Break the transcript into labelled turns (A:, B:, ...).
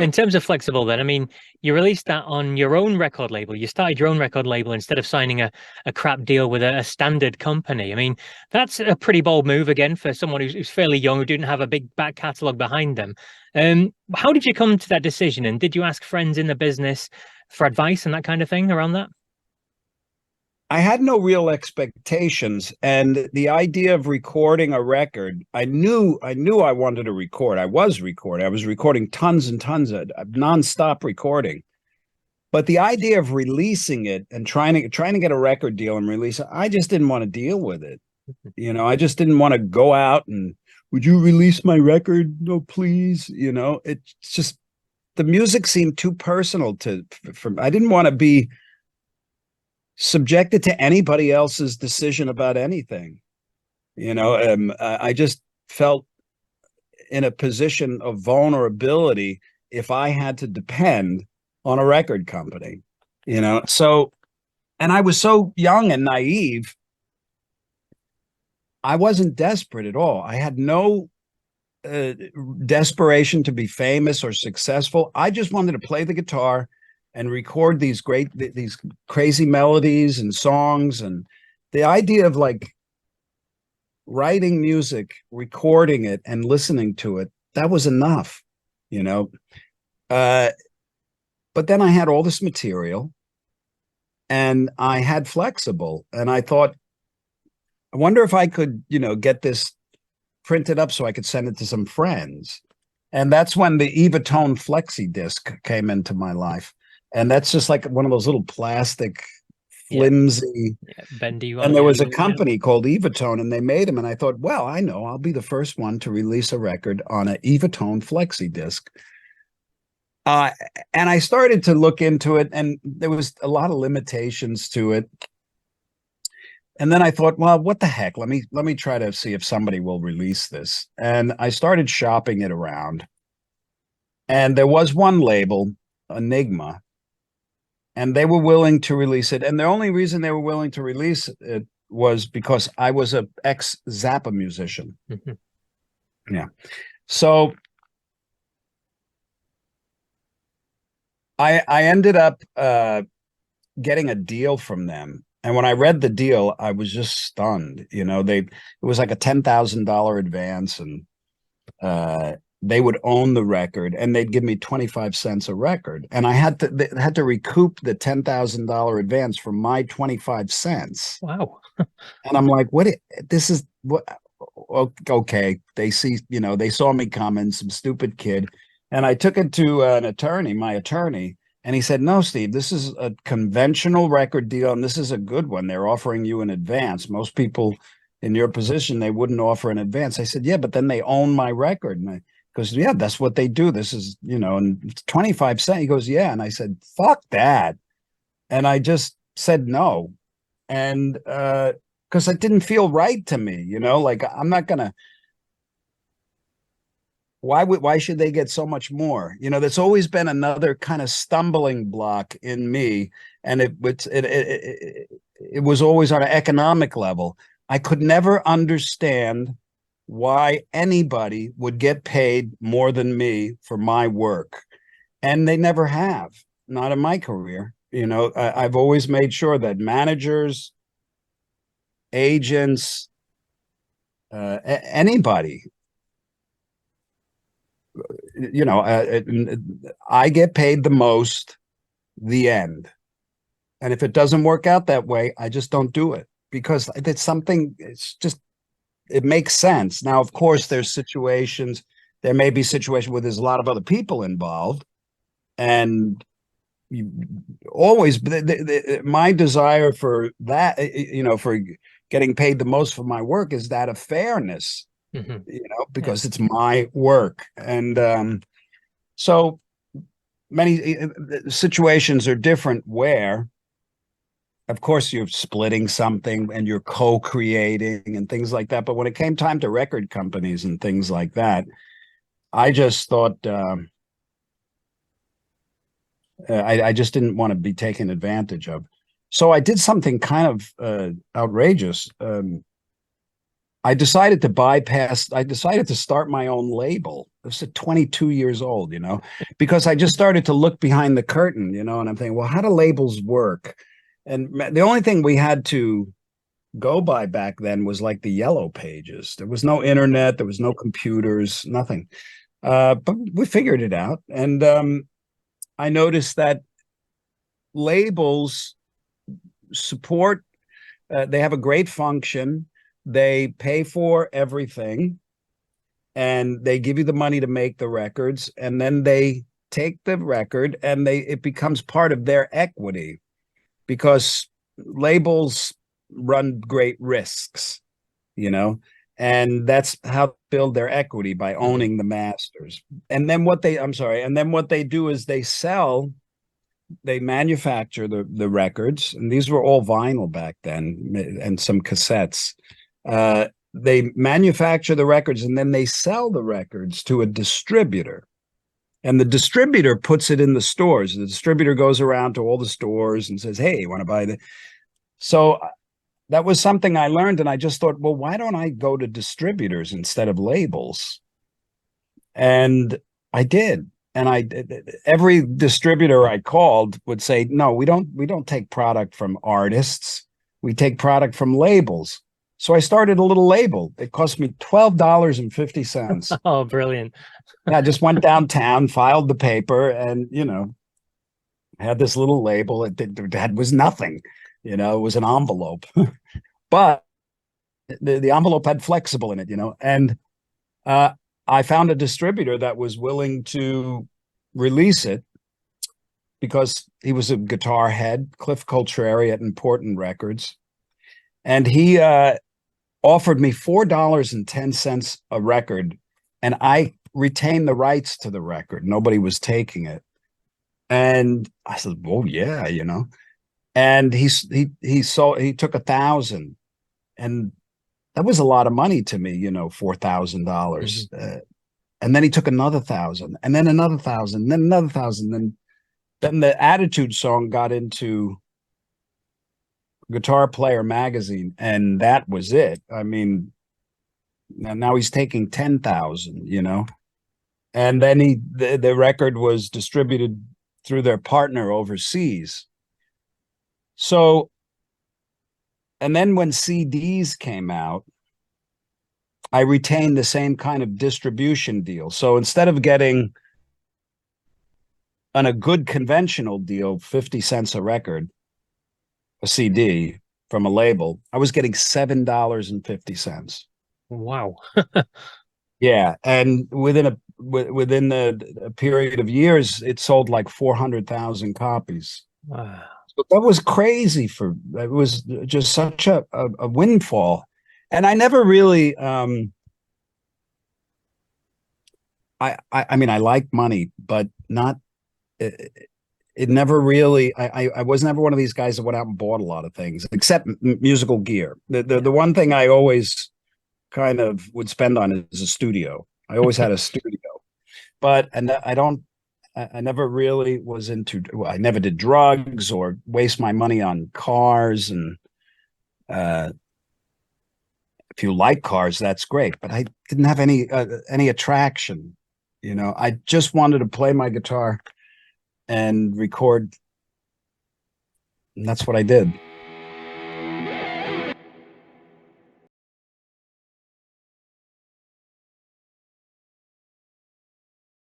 A: In terms of Flexible, then, I mean, you released that on your own record label. You started your own record label instead of signing a crap deal with a standard company. I mean, that's a pretty bold move again for someone who's fairly young, who didn't have a big back catalog behind them. How did you come to that decision? And did you ask friends in the business for advice and that kind of thing around that?
B: I had no real expectations, and the idea of recording a record, I knew I wanted to record. I was recording. I was recording tons and tons of nonstop recording. But the idea of releasing it and trying to get a record deal and release it, I just didn't want to deal with it. I just didn't want to go out and, would you release my record? No, please. It's just, the music seemed too personal I didn't want to be subjected to anybody else's decision about anything. I just felt in a position of vulnerability if I had to depend on a record company. So, and I was so young and naive, I wasn't desperate at all. I had no desperation to be famous or successful. I just wanted to play the guitar and record these crazy melodies and songs. And the idea of like writing music, recording it and listening to it, that was enough. But then I had all this material and I had Flexable, and I thought, I wonder if I could, get this printed up so I could send it to some friends. And that's when the Evatone Flexi disc came into my life. And that's just like one of those little plastic, flimsy,
A: bendy ones.
B: And there was a company called Evatone, and they made them. And I thought, well, I know, I'll be the first one to release a record on an Evatone Flexi disc. And I started to look into it, and there was a lot of limitations to it. And then I thought, well, what the heck? Let me try to see if somebody will release this. And I started shopping it around. And there was one label, Enigma, and they were willing to release it. And the only reason they were willing to release it was because I was an ex-Zappa musician. Mm-hmm. Yeah. So I ended up getting a deal from them. And when I read the deal, I was just stunned. It was like a $10,000 advance, and they would own the record, and they'd give me 25 cents a record. And I had to recoup the $10,000 advance from my 25 cents.
A: Wow.
B: And I'm like, this is what? Okay. They saw me coming, some stupid kid. And I took it to my attorney, and he said, no, Steve, this is a conventional record deal, and this is a good one. They're offering you an advance. Most people in your position, they wouldn't offer an advance. I said, yeah, but then they own my record. And goes, yeah, that's what they do. This is, and it's 25 cents. He goes, yeah. And I said, fuck that. And I just said no. And because it didn't feel right to me, like I'm not going to. Why should they get so much more? There's always been another kind of stumbling block in me, and it was always on an economic level. I could never understand why anybody would get paid more than me for my work, and they never have, not in my career. I've always made sure that managers, agents, anybody, I get paid the most, the end. And if it doesn't work out that way, I just don't do it, because it's something, it makes sense. Now, of course, there may be situations where there's a lot of other people involved, and always my desire for that, for getting paid the most for my work is that of fairness. Mm-hmm. Because it's my work. And so many situations are different where, of course, you're splitting something and you're co-creating and things like that. But when it came time to record companies and things like that, I just thought I just didn't want to be taken advantage of. So I did something kind of outrageous. I decided to start my own label. I was at 22 years old, because I just started to look behind the curtain, and I'm thinking, well, how do labels work? And the only thing we had to go by back then was like the yellow pages. There was no internet, there was no computers, nothing. But we figured it out. And I noticed that labels support, they have a great function. They pay for everything and they give you the money to make the records. And then they take the record and it becomes part of their equity, because labels run great risks, and that's how they build their equity, by owning the masters. And then what they do is they manufacture the records, and these were all vinyl back then, and some cassettes. They manufacture the records and then they sell the records to a distributor. And the distributor puts it in the stores. The distributor goes around to all the stores and says, hey, you want to buy the... So that was something I learned. And I just thought, well, why don't I go to distributors instead of labels? And I did. And every distributor I called would say, no, we don't take product from artists. We take product from labels. So I started a little label. It cost me $12.50.
A: Oh, brilliant.
B: Yeah, I just went downtown, filed the paper, and, had this little label. It was nothing, it was an envelope. But the envelope had Flexable in it, and I found a distributor that was willing to release it because he was a guitar head, Cliff Coltrane at Important Records. And he offered me $4.10 a record, and I retained the rights to the record. Nobody was taking it. And I said, well, yeah, and he took 1,000, and that was a lot of money to me, $4,000. And then he took another 1,000, and then another 1,000, then another 1,000. Then the Attitude song got into Guitar Player magazine, and that was it. I mean, now he's taking 10,000, and then the record was distributed through their partner overseas. So, and then when CDs came out, I retained the same kind of distribution deal. So instead of getting on a good conventional deal, 50 cents a record, a CD from a label, I was getting $7.50.
A: Wow.
B: Yeah, and within a period of years, it sold like 400,000 copies.
A: Wow.
B: So that was crazy. It was just such a windfall. And I never really I mean, I like money, but not it never really, I was never one of these guys that went out and bought a lot of things, except musical gear. The one thing I always kind of would spend on is a studio. I always had a studio, and I never really was into, I never did drugs or waste my money on cars. And if you like cars, that's great, but I didn't have any attraction. I just wanted to play my guitar and record. And that's what I did.